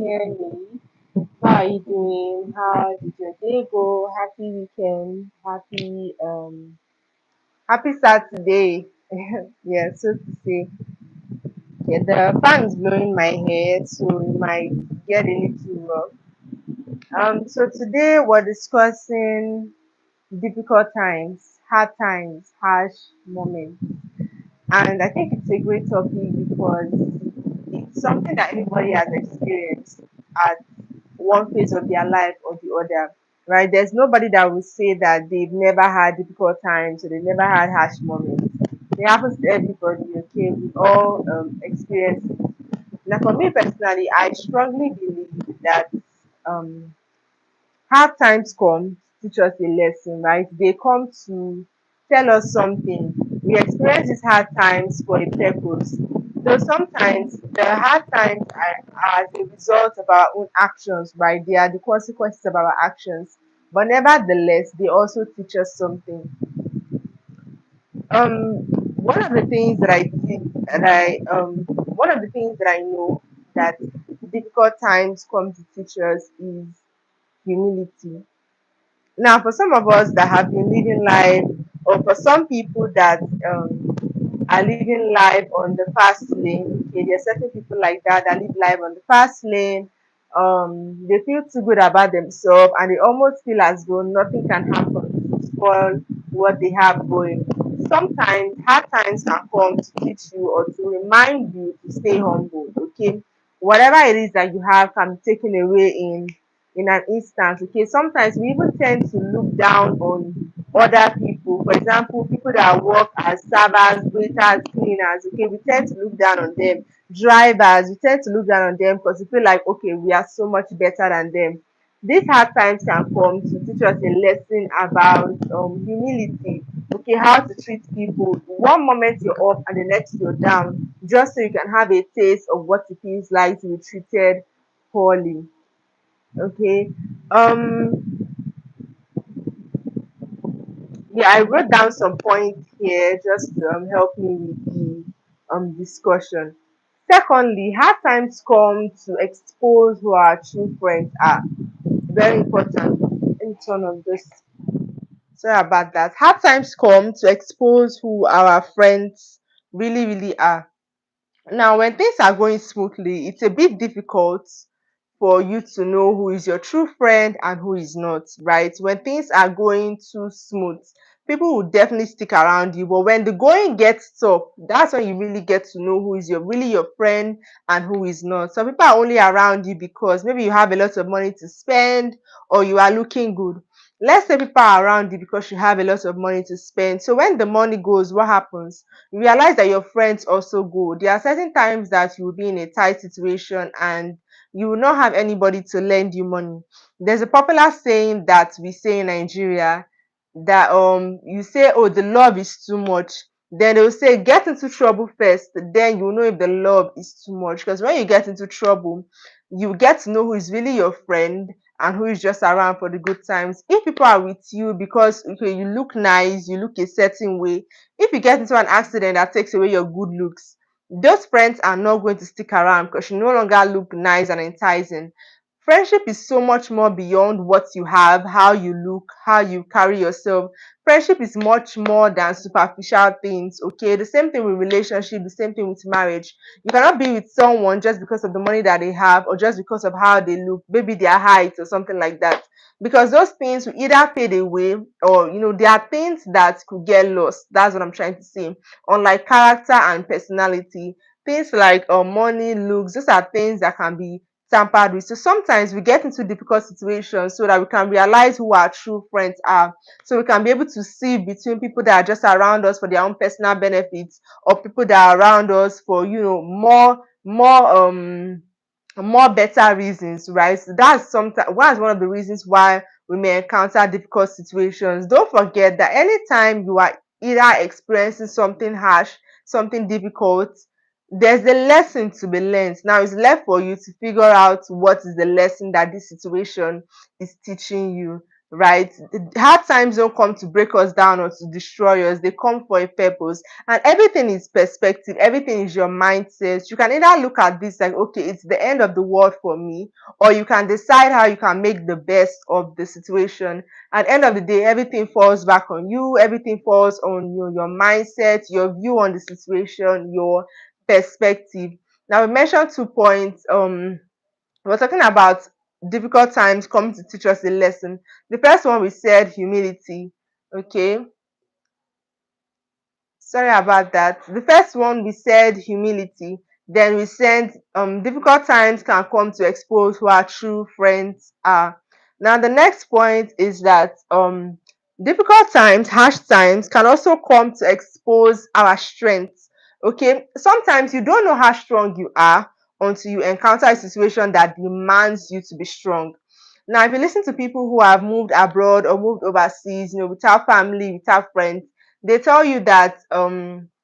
hear me? How are you doing? How did your day go? Happy weekend. Happy Saturday. Yeah, so to say. Yeah, the fan is blowing my hair, so it might get a little rough. So today we're discussing difficult times, hard times, harsh moments. And I think it's a great topic because it's something that everybody has experienced at one phase of their life or the other, right? There's nobody that will say that they've never had difficult times or they've never had harsh moments. It happens to everybody, okay? We all experience it. Now, for me personally, I strongly believe that um, hard times come to teach us a lesson, right? They come to tell us something. We experience these hard times for a purpose. Though sometimes the hard times are as a result of our own actions, right? They are the consequences of our actions. But nevertheless, they also teach us something. One of the things that I think that one of the things that I know that difficult times come to teach us is humility. Now, for some of us that have been living life, or for some people that are living life on the fast lane, okay, there are certain people like that live life on the fast lane. They feel too good about themselves, and they almost feel as though nothing can happen to spoil what they have going. Sometimes hard times can come to teach you or to remind you to stay humble. Okay, whatever it is that you have can be taken away in an instant. Okay, sometimes we even tend to look down on other people. For example, people that work as servers, waiters, cleaners. Okay, we tend to look down on them. Drivers, we tend to look down on them because we feel like, okay, we are so much better than them. These hard times can come to teach us a lesson about humility. Okay, how to treat people. One moment you're up and the next you're down, just so you can have a taste of what it feels like to be treated poorly. Okay. Um, yeah, I wrote down some points here just to help me with the discussion. Secondly, hard times come to expose who our true friends are. Very important. Let me turn on this. Sorry about that. Hard times come to expose who our friends really are. Now, when things are going smoothly, it's a bit difficult for you to know who is your true friend and who is not, right? When things are going too smooth, people will definitely stick around you. But when the going gets tough, that's when you really get to know who is really your friend and who is not. Some people are only around you because maybe you have a lot of money to spend or you are looking good. Let's say people are around you because you have a lot of money to spend. So when the money goes, what happens? You realize that your friends also go. There are certain times that you will be in a tight situation and you will not have anybody to lend you money. There's a popular saying that we say in Nigeria that you say, oh, the love is too much. Then they'll say get into trouble first, then you know if the love is too much. Because when you get into trouble, you get to know who is really your friend and who is just around for the good times. If people are with you because okay, you look nice, you look a certain way, if you get into an accident that takes away your good looks, those friends are not going to stick around because you no longer look nice and enticing. Friendship is so much more beyond what you have, how you look, how you carry yourself. Friendship is much more than superficial things, okay? The same thing with relationship, the same thing with marriage. You cannot be with someone just because of the money that they have or just because of how they look, maybe their height or something like that. Because those things will either fade away or, there are things that could get lost. That's what I'm trying to say. Unlike character and personality, things like money, looks, those are things that can be tampered with. So sometimes we get into difficult situations so that we can realize who our true friends are. So we can be able to see between people that are just around us for their own personal benefits or people that are around us for, more better reasons, right? So that's sometimes one of the reasons why we may encounter difficult situations. Don't forget that anytime you are either experiencing something harsh, something difficult, there's a lesson to be learned. Now it's left for you to figure out what is the lesson that this situation is teaching you. right? The hard times don't come to break us down or to destroy us. They come for a purpose. And everything is perspective. Everything is your mindset. You can either look at this like, okay, it's the end of the world for me, or you can decide how you can make the best of the situation. At the end of the day, everything falls back on you. Everything falls on your mindset, your view on the situation, your perspective. Now we mentioned 2 points. We're talking about difficult times coming to teach us a lesson. The first one we said humility. Okay, sorry about that. The first one we said humility. Then we said difficult times can come to expose who our true friends are. Now the next point is that difficult times, harsh times can also come to expose our strengths. Okay, sometimes you don't know how strong you are until you encounter a situation that demands you to be strong. Now, if you listen to people who have moved abroad or moved overseas, without family, without friends, they tell you that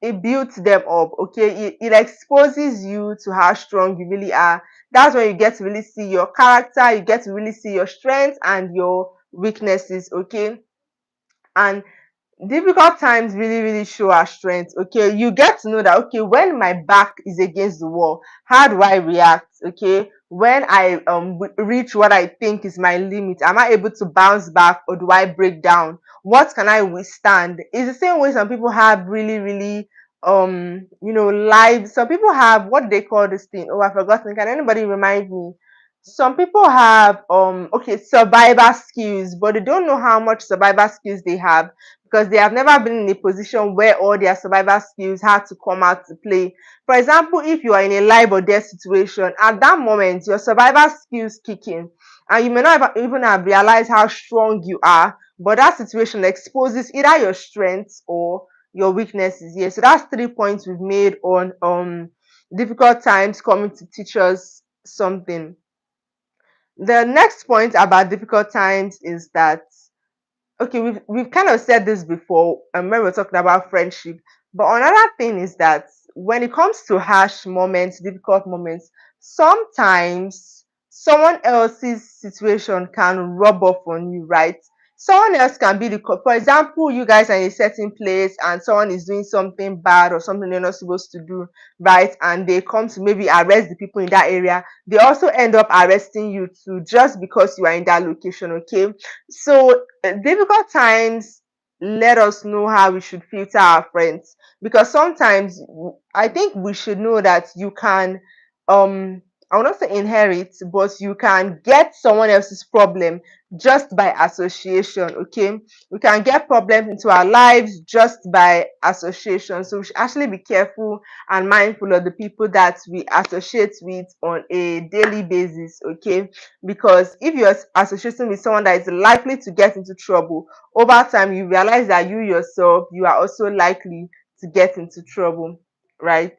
it builds them up. Okay, it exposes you to how strong you really are. That's when you get to really see your character, you get to really see your strengths and your weaknesses. Okay, and difficult times really show our strength. Okay, you get to know that, okay, when my back is against the wall, how do I react? Okay, when I reach what I think is my limit, am I able to bounce back, or do I break down? What can I withstand? It's the same way some people have really lives. Some people have, what they call this thing, oh, I've forgotten, can anybody remind me? Some people have okay, survivor skills, but they don't know how much survivor skills they have, because they have never been in a position where all their survival skills had to come out to play. For example, if you are in a life or death situation, at that moment, your survival skills kick in, and you may not even have realized how strong you are, but that situation exposes either your strengths or your weaknesses. Yeah, so that's 3 points we've made on difficult times coming to teach us something. The next point about difficult times is that, okay, we've kind of said this before, when we we're talking about friendship. But another thing is that when it comes to harsh moments, difficult moments, sometimes someone else's situation can rub off on you, right? Someone else can be for example, you guys are in a certain place and someone is doing something bad or something they're not supposed to do, right? And they come to maybe arrest the people in that area. They also end up arresting you too, just because you are in that location. Okay, so difficult times let us know how we should filter our friends, because sometimes I think we should know that you can I will not say inherit, but you can get someone else's problem just by association. Okay, we can get problems into our lives just by association, so we should actually be careful and mindful of the people that we associate with on a daily basis. Okay, because if you're associating with someone that is likely to get into trouble, over time you realize that you yourself, you are also likely to get into trouble, right?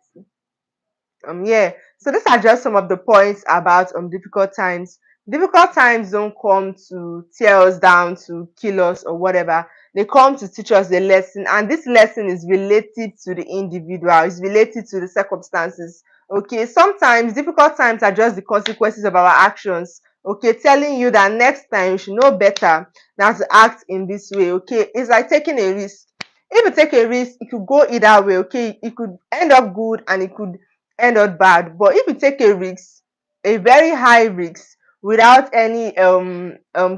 Yeah, so these are just some of the points about difficult times. Difficult times don't come to tear us down, to kill us or whatever. They come to teach us a lesson, and this lesson is related to the individual, it's related to the circumstances. Okay, sometimes difficult times are just the consequences of our actions. Okay, telling you that next time you should know better than to act in this way. Okay, it's like taking a risk. If you take a risk, it could go either way. Okay, it could end up good and it could end up bad. But if you take a risk, a very high risk, without any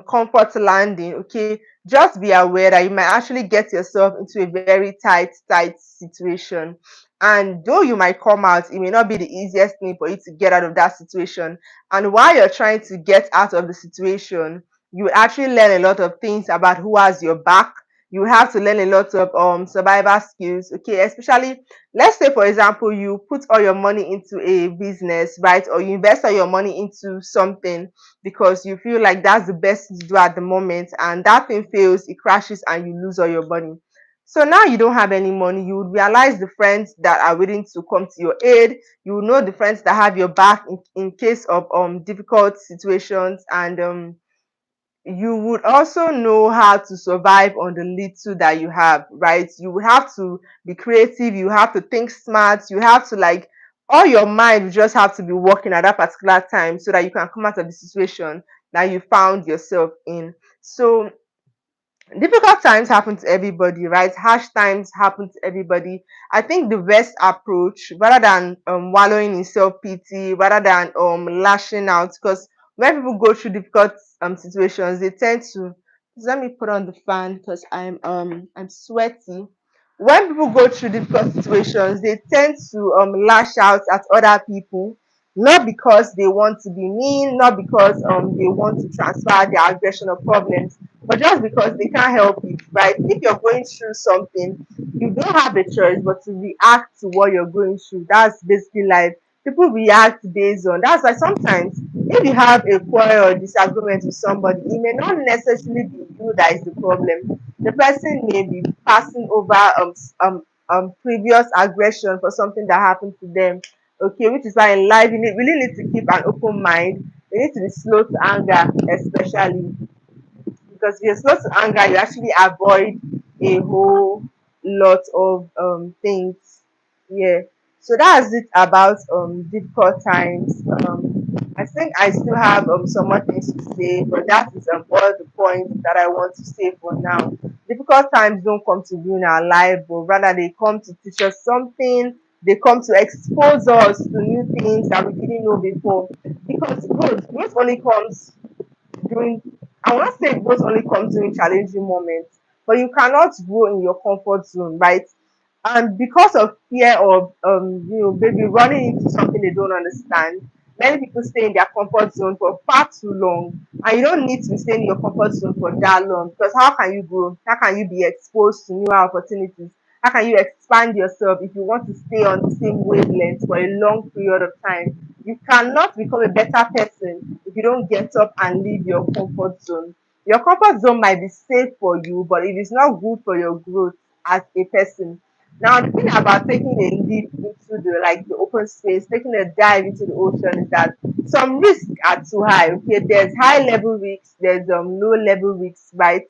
comfort landing, okay, just be aware that you might actually get yourself into a very tight situation. And though you might come out, it may not be the easiest thing for you to get out of that situation. And while you're trying to get out of the situation, you actually learn a lot of things about who has your back. You have to learn a lot of survival skills. Okay, especially, let's say for example, you put all your money into a business, right? Or you invest all your money into something because you feel like that's the best to do at the moment, and that thing fails, it crashes, and you lose all your money. So now you don't have any money. You would realize the friends that are willing to come to your aid. You will know the friends that have your back in case of difficult situations, and you would also know how to survive on the little that you have, right? You will have to be creative, you have to think smart, you have to, like, all your mind will just have to be working at that particular time so that you can come out of the situation that you found yourself in. So Difficult times happen to everybody, right? Harsh times happen to everybody. I think the best approach, rather than wallowing in self-pity, rather than lashing out, because when people go through difficult situations, they tend to, let me put on the fan because I'm sweaty. When people go through difficult situations, they tend to lash out at other people, not because they want to be mean, not because they want to transfer their aggression or problems, but just because they can't help it, right? If you're going through something, you don't have a choice but to react to what you're going through. That's basically life. People react based on, that's why sometimes if you have a quarrel or disagreement with somebody, it may not necessarily be you that is the problem. The person may be passing over previous aggression for something that happened to them. Okay, which is why in life you really need to keep an open mind. You need to be slow to anger, especially because if you're slow to anger, you actually avoid a whole lot of things. Yeah. So that's it about difficult times. I think I still have some more things to say, but that is all the points that I want to say for now. Difficult times don't come to ruin our life, but rather they come to teach us something. They come to expose us to new things that we didn't know before. Because growth only comes during, I will not say growth only comes during challenging moments, but you cannot grow in your comfort zone, right? And because of fear of maybe running into something they don't understand, many people stay in their comfort zone for far too long. And you don't need to stay in your comfort zone for that long, because how can you grow? How can you be exposed to new opportunities? How can you expand yourself if you want to stay on the same wavelength for a long period of time? You cannot become a better person if you don't get up and leave your comfort zone. Your comfort zone might be safe for you, but it is not good for your growth as a person. Now, the thing about taking a leap into the open space, taking a dive into the ocean, is that some risks are too high. Okay, there's high level risks, there's low level risks, right?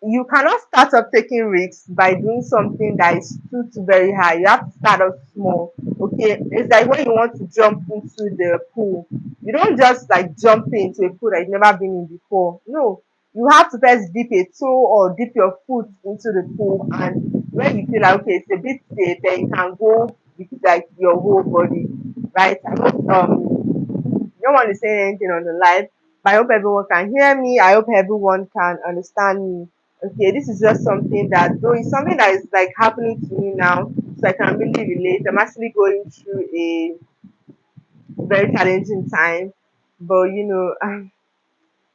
You cannot start off taking risks by doing something that is too very high. You have to start off small. Okay, it's like when you want to jump into the pool, you don't just like jump into a pool that you've never been in before. No, you have to first dip a toe or dip your foot into the pool, and when you feel like okay, it's a bit safe, then you can go with like your whole body, right? I hope no one is saying anything on the live, but I hope everyone can hear me. I hope everyone can understand me. Okay, this is just something that, though it's something that is like happening to me now, so I can really relate. I'm actually going through a very challenging time, but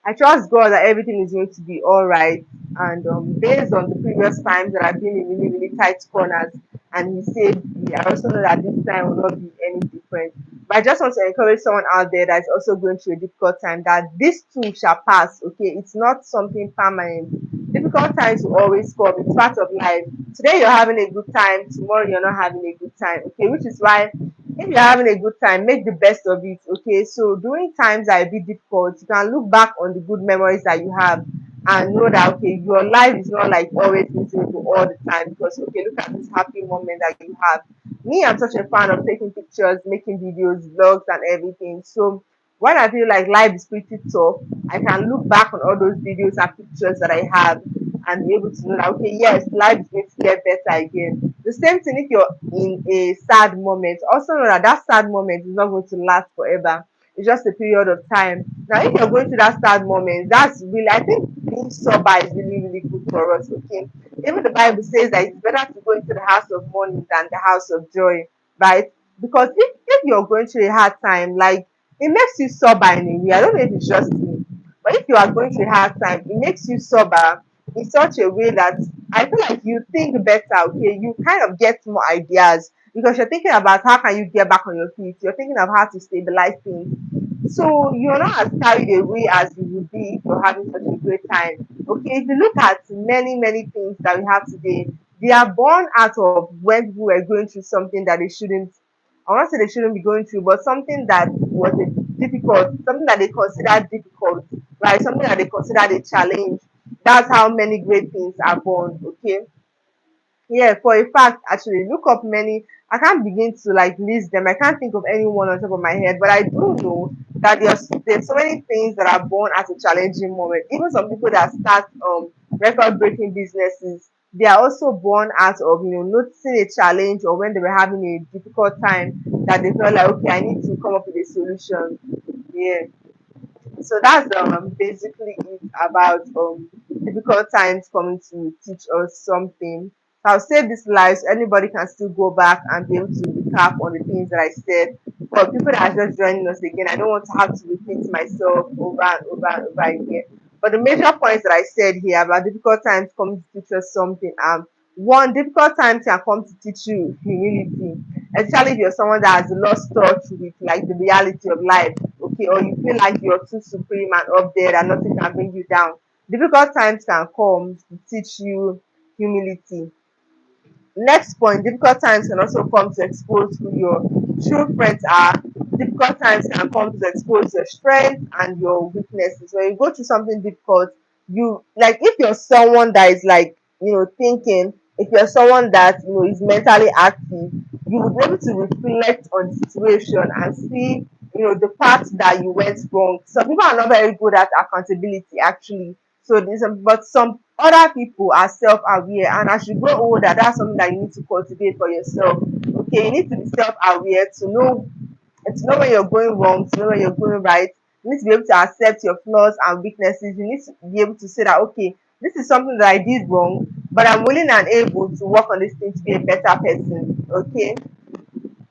I trust God that everything is going to be all right. And based on the previous times that I've been in really, really tight corners, and He saved me, I also know that this time will not be any different. But I just want to encourage someone out there that is also going through a difficult time that this too shall pass. Okay, it's not something permanent. Difficult times will always come. It's part of life. Today you're having a good time. Tomorrow you're not having a good time. Okay, which is why if you're having a good time, make the best of it. Okay, so during times that are a bit difficult, you can look back on the good memories that you have and know that okay, your life is not like always miserable all the time, because okay, look at this happy moment that you have. Me, I'm such a fan of taking pictures, making videos, vlogs, and everything. So when I feel like life is pretty tough, I can look back on all those videos and pictures that I have and be able to know that okay, yes, life is going to get better again. The same thing if you're in a sad moment. Also know that that sad moment is not going to last forever. It's just a period of time. Now, if you're going through that sad moment, that's really, I think being sober is really, really good for us. Okay. Even the Bible says that it's better to go into the house of mourning than the house of joy, right? Because if you're going through a hard time, like it makes you sober in a way. I don't know if it's just me, but if you are going through a hard time, it makes you sober in such a way that I feel like you think better, okay? You kind of get more ideas because you're thinking about how can you get back on your feet. You're thinking of how to stabilize things. So you're not as carried away as you would be if you're having such a great time. Okay, if you look at many, many things that we have today, they are born out of when people were going through something that they shouldn't, I want to say they shouldn't be going through, but something that was a difficult, something that they considered difficult, right? Something that they considered a challenge. That's how many great things are born, okay? Yeah, for a fact, actually, look up many. I can't begin to like list them. I can't think of any one on top of my head, but I do know that there's so many things that are born at a challenging moment. Even some people that start record-breaking businesses, they are also born out of noticing a challenge, or when they were having a difficult time, that they felt like, okay, I need to come up with a solution. Yeah. So that's basically it about difficult times coming to teach us something. So I'll save this live so anybody can still go back and be able to recap on the things that I said. For people that are just joining us again, I don't want to have to repeat myself over and over and over again. But the major points that I said here about difficult times coming to teach us something. One, difficult times can come to teach you humility, especially if you're someone that has lost touch with like the reality of life, okay, or you feel like you're too supreme and up there that nothing can bring you down. Difficult times can come to teach you humility. Next point, difficult times can also come to expose who your true friends are. Difficult times can come to expose your strengths and your weaknesses. When you go through something difficult, you like if you're someone that is like, thinking, if you're someone that is mentally active, you would be able to reflect on the situation and see, the parts that you went wrong. Some people are not very good at accountability actually. So this, but some other people are self-aware, and as you grow older, that's something that you need to cultivate for yourself. Okay, you need to be self-aware to know when you're going wrong, to know when you're going right. You need to be able to accept your flaws and weaknesses. You need to be able to say that, okay, this is something that I did wrong, but I'm willing and able to work on this thing to be a better person. Okay.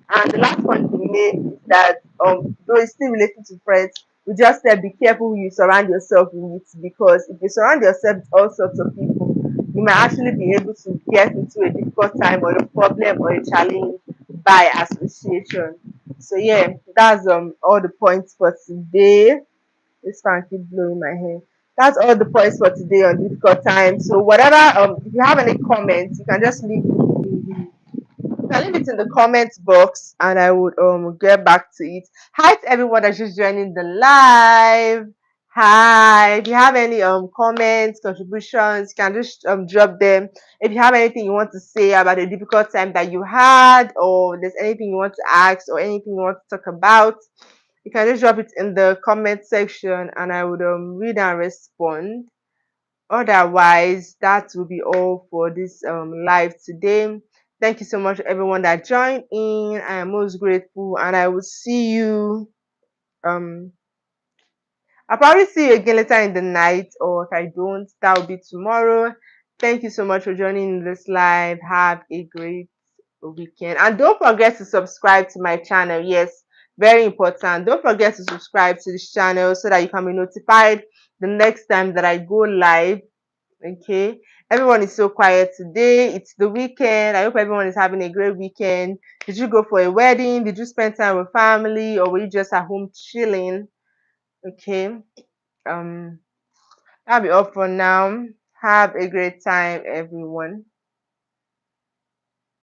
And the last point to be made is that though it's still related to friends, we just said be careful who you surround yourself with, because if you surround yourself with all sorts of people, you might actually be able to get into a difficult time or a problem or a challenge by association. So yeah, that's all the points for today. This fan keep blowing my hair. That's all the points for today on difficult times. So whatever, if you have any comments, you can just leave it in you can leave it in the comments box and I would get back to it. Hi to everyone that's just joining the live. Hi. If you have any comments, contributions, you can just drop them. If you have anything you want to say about a difficult time that you had, or there's anything you want to ask or anything you want to talk about, you can just drop it in the comment section and I would read and respond. Otherwise, that will be all for this live today. Thank you so much, everyone that joined in. I am most grateful, and I will see you. Um, I'll probably see you again later in the night, or if I don't, that will be tomorrow. Thank you so much for joining this live. Have a great weekend, and don't forget to subscribe to my channel. Yes, very important. Don't forget to subscribe to this channel so that you can be notified the next time that I go live. Okay, everyone is so quiet today. It's the weekend. I hope everyone is having a great weekend. Did you go for a wedding? Did you spend time with family, or were you just at home chilling? Okay, that'll be all for now. Have a great time, everyone.